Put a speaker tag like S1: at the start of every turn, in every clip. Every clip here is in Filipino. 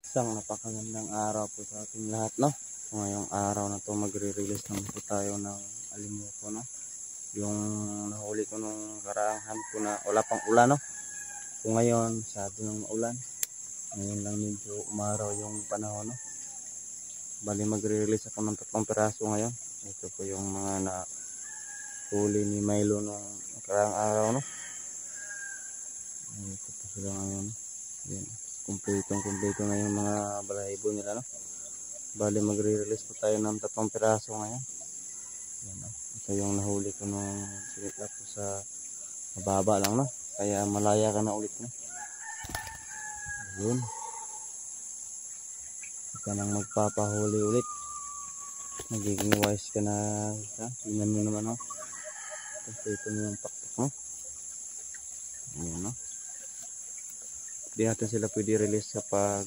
S1: Isang napakagandang araw po sa ating lahat, no? So, ngayong araw na to magre-release naman po tayo ng alimuko, no? Yung nahuli ko nung karaang hapon ko na wala pang ulan, no? So ngayon, sabi ng maulan. Ngayon lang medyo umaraw yung panahon, no? Bali magre-release ako ng 3 piraso ngayon. Ito po yung mga nahuli ni Milo nung karaang araw, no? Ito po sila ngayon. Ayan. Kumpleto na yung mga balahibo nila, no? Bali magre-release po tayo ng 3 piraso ngayon. Ayan, no? Ito yung nahuli ko nung silita po sa mababa lang, no? Kaya malaya ka na ulit, no? Ayun. Ika nang magpapahuli ulit. Magiging wise ka na. Tingnan mo naman, no? Kumpleto mo yung pakpak, no? Ayan, no? Hindi natin sila pwede release kapag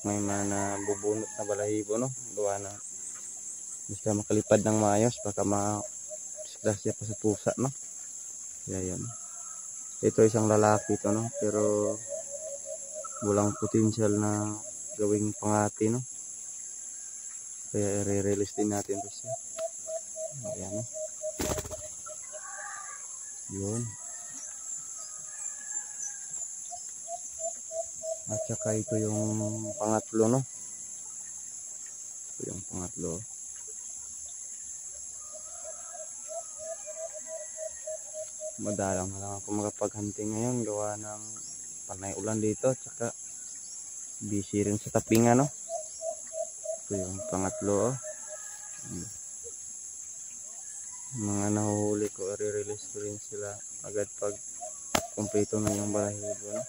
S1: may mga bubunot na balahibo, no? Gawa na hindi sila makalipad ng maayos, baka ma-disgrasya pa sa pusa, no? Kaya yan. Ito isang lalaki ito, no? Pero walang potential na gawing pangati, no? Kaya i-release din natin ito siya. Ayan, no? Yun. At saka ito yung pangatlo, no? Ito yung pangatlo. Madalang na lang ako makapag-hunting ngayon. Gawa ng panay ulan dito. At saka busy rin sa tapingan, no? Ito yung pangatlo, oh. Mga nahuhuli ko, i-release ko rin sila agad pag kumpleto na yung balahibo, no?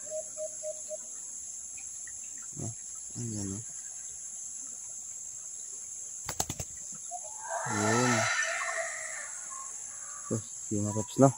S1: Ayan, no? Ayun. So, yung mga paps, no?